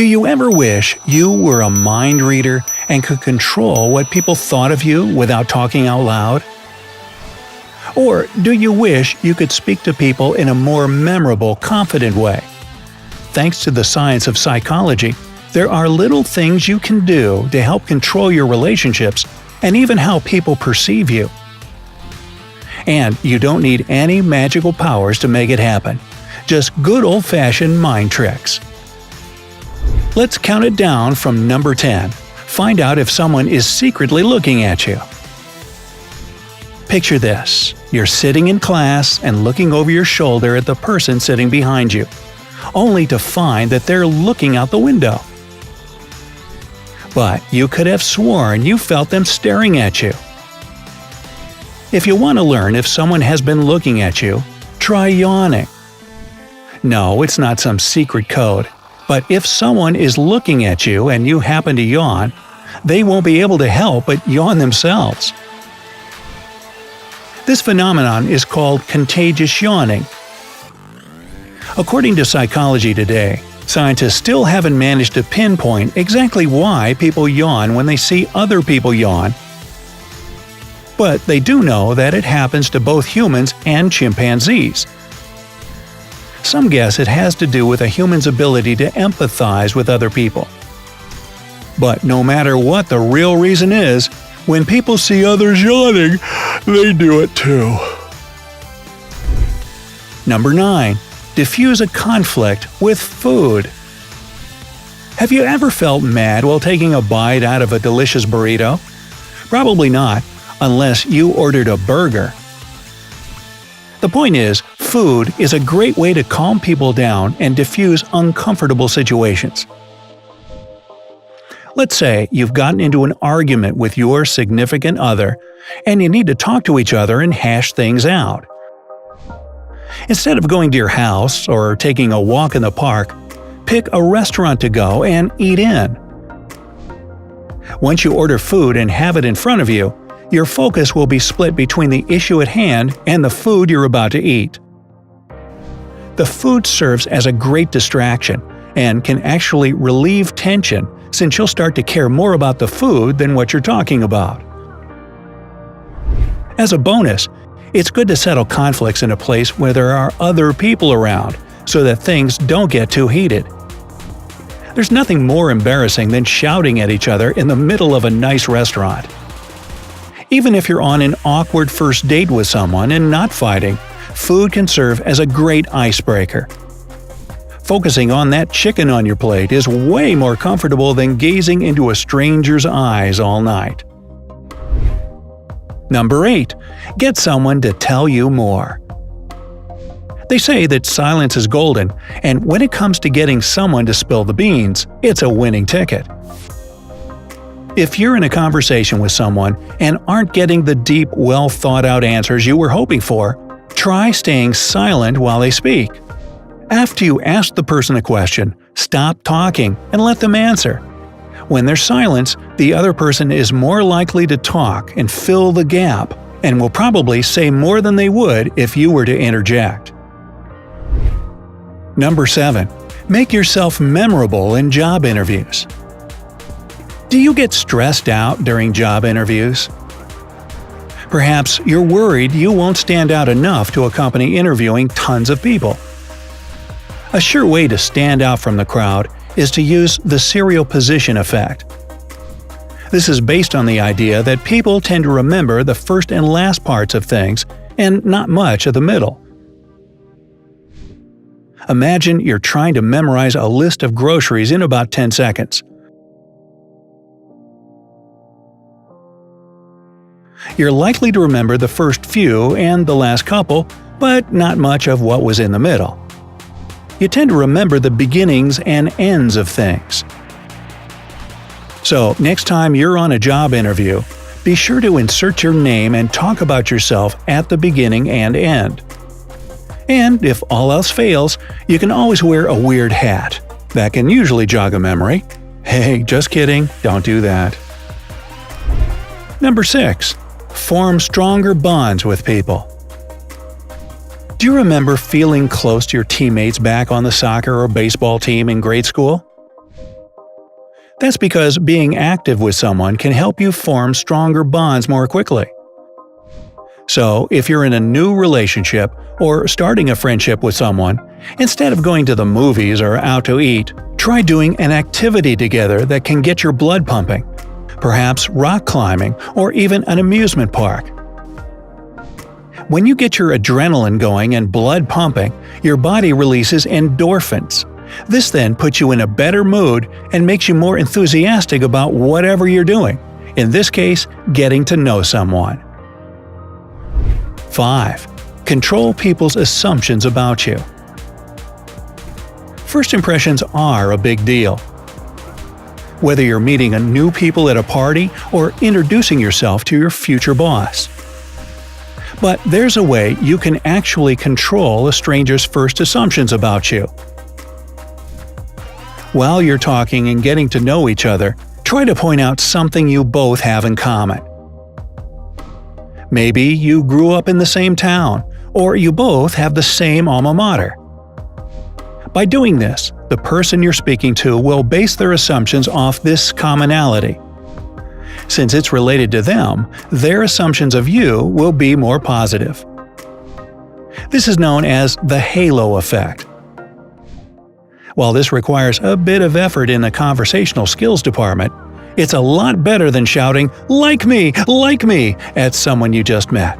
Do you ever wish you were a mind reader and could control what people thought of you without talking out loud? Or do you wish you could speak to people in a more memorable, confident way? Thanks to the science of psychology, there are little things you can do to help control your relationships and even how people perceive you. And you don't need any magical powers to make it happen. Just good old-fashioned mind tricks. Let's count it down from number 10. Find out if someone is secretly looking at you. Picture this. You're sitting in class and looking over your shoulder at the person sitting behind you, only to find that they're looking out the window. But you could have sworn you felt them staring at you. If you want to learn if someone has been looking at you, try yawning. No, it's not some secret code, but if someone is looking at you and you happen to yawn, they won't be able to help but yawn themselves. This phenomenon is called contagious yawning. According to Psychology Today, scientists still haven't managed to pinpoint exactly why people yawn when they see other people yawn. But they do know that it happens to both humans and chimpanzees. Some guess it has to do with a human's ability to empathize with other people. But no matter what the real reason is, when people see others yawning, they do it too. Number 9. Diffuse a conflict with food. Have you ever felt mad while taking a bite out of a delicious burrito? Probably not, unless you ordered a burger. The point is, food is a great way to calm people down and diffuse uncomfortable situations. Let's say you've gotten into an argument with your significant other, and you need to talk to each other and hash things out. Instead of going to your house or taking a walk in the park, pick a restaurant to go and eat in. Once you order food and have it in front of you, your focus will be split between the issue at hand and the food you're about to eat. The food serves as a great distraction and can actually relieve tension since you'll start to care more about the food than what you're talking about. As a bonus, it's good to settle conflicts in a place where there are other people around so that things don't get too heated. There's nothing more embarrassing than shouting at each other in the middle of a nice restaurant. Even if you're on an awkward first date with someone and not fighting, food can serve as a great icebreaker. Focusing on that chicken on your plate is way more comfortable than gazing into a stranger's eyes all night. Number 8. Get someone to tell you more. They say that silence is golden, and when it comes to getting someone to spill the beans, it's a winning ticket. If you're in a conversation with someone and aren't getting the deep, well-thought-out answers you were hoping for, try staying silent while they speak. After you ask the person a question, stop talking and let them answer. When there's silence, the other person is more likely to talk and fill the gap, and will probably say more than they would if you were to interject. Number 7. Make yourself memorable in job interviews. Do you get stressed out during job interviews? Perhaps you're worried you won't stand out enough to accompany interviewing tons of people. A sure way to stand out from the crowd is to use the serial position effect. This is based on the idea that people tend to remember the first and last parts of things, and not much of the middle. Imagine you're trying to memorize a list of groceries in about 10 seconds. You're likely to remember the first few and the last couple, but not much of what was in the middle. You tend to remember the beginnings and ends of things. So, next time you're on a job interview, be sure to insert your name and talk about yourself at the beginning and end. And if all else fails, you can always wear a weird hat. That can usually jog a memory. Hey, just kidding, don't do that. Number 6. Form stronger bonds with people. Do you remember feeling close to your teammates back on the soccer or baseball team in grade school? That's because being active with someone can help you form stronger bonds more quickly. So, if you're in a new relationship or starting a friendship with someone, instead of going to the movies or out to eat, try doing an activity together that can get your blood pumping. Perhaps rock climbing or even an amusement park. When you get your adrenaline going and blood pumping, your body releases endorphins. This then puts you in a better mood and makes you more enthusiastic about whatever you're doing, in this case, getting to know someone. 5. Control people's assumptions about you. First impressions are a big deal. Whether you're meeting new people at a party or introducing yourself to your future boss. But there's a way you can actually control a stranger's first assumptions about you. While you're talking and getting to know each other, try to point out something you both have in common. Maybe you grew up in the same town, or you both have the same alma mater. By doing this, the person you're speaking to will base their assumptions off this commonality. Since it's related to them, their assumptions of you will be more positive. This is known as the halo effect. While this requires a bit of effort in the conversational skills department, it's a lot better than shouting, like me, at someone you just met.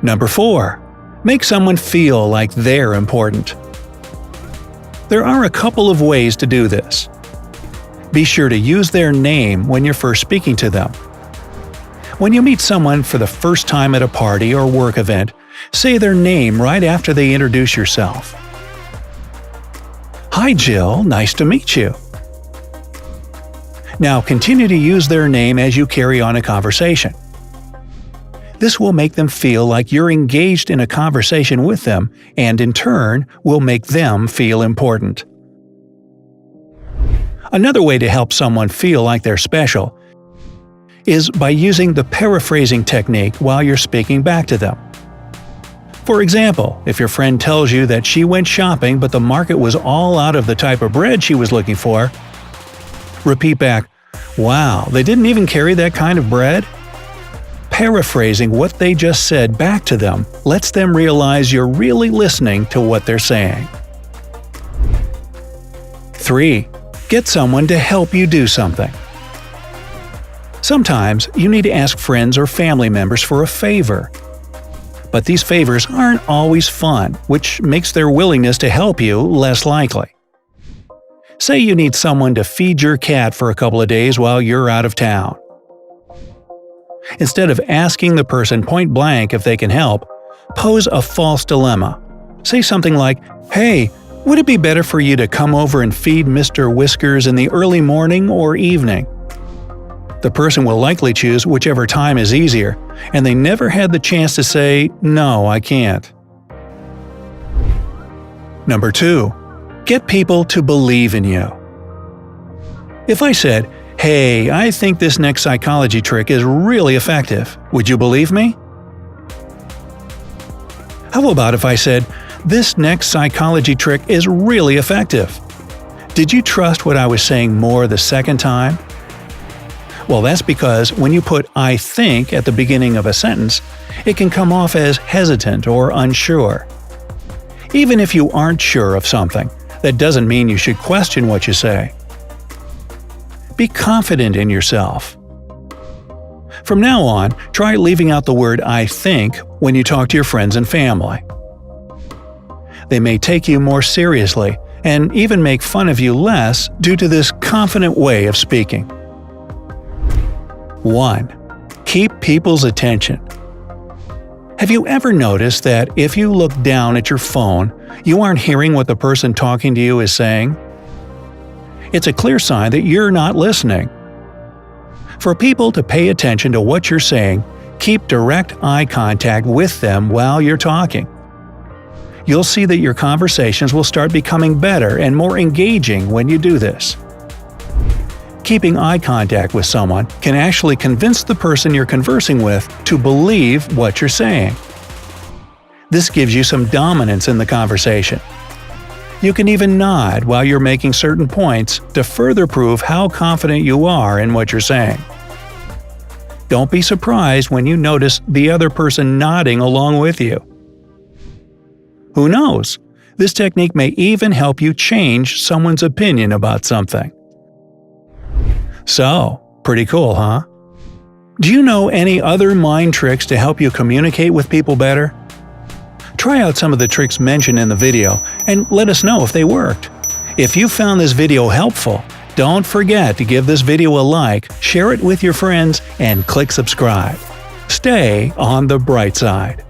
Number 4. Make someone feel like they're important. There are a couple of ways to do this. Be sure to use their name when you're first speaking to them. When you meet someone for the first time at a party or work event, say their name right after they introduce yourself. Hi Jill, nice to meet you. Now continue to use their name as you carry on a conversation. This will make them feel like you're engaged in a conversation with them and in turn will make them feel important. Another way to help someone feel like they're special is by using the paraphrasing technique while you're speaking back to them. For example, if your friend tells you that she went shopping but the market was all out of the type of bread she was looking for, repeat back, "Wow, they didn't even carry that kind of bread?" Paraphrasing what they just said back to them lets them realize you're really listening to what they're saying. 3. Get someone to help you do something. Sometimes you need to ask friends or family members for a favor. But these favors aren't always fun, which makes their willingness to help you less likely. Say you need someone to feed your cat for a couple of days while you're out of town. Instead of asking the person point blank if they can help, pose a false dilemma. Say something like, "Hey, would it be better for you to come over and feed Mr. Whiskers in the early morning or evening?" The person will likely choose whichever time is easier, and they never had the chance to say, "No, I can't." Number 2. Get people to believe in you. If I said, "Hey, I think this next psychology trick is really effective. Would you believe me?" How about if I said, "This next psychology trick is really effective. Did you trust what I was saying more the second time?" Well, that's because when you put "I think" at the beginning of a sentence, it can come off as hesitant or unsure. Even if you aren't sure of something, that doesn't mean you should question what you say. Be confident in yourself. From now on, try leaving out the word "I think" when you talk to your friends and family. They may take you more seriously and even make fun of you less due to this confident way of speaking. 1. Keep people's attention. Have you ever noticed that if you look down at your phone, you aren't hearing what the person talking to you is saying? It's a clear sign that you're not listening. For people to pay attention to what you're saying, keep direct eye contact with them while you're talking. You'll see that your conversations will start becoming better and more engaging when you do this. Keeping eye contact with someone can actually convince the person you're conversing with to believe what you're saying. This gives you some dominance in the conversation. You can even nod while you're making certain points to further prove how confident you are in what you're saying. Don't be surprised when you notice the other person nodding along with you. Who knows? This technique may even help you change someone's opinion about something. So, pretty cool, huh? Do you know any other mind tricks to help you communicate with people better? Try out some of the tricks mentioned in the video and let us know if they worked. If you found this video helpful, don't forget to give this video a like, share it with your friends, and click subscribe. Stay on the bright side.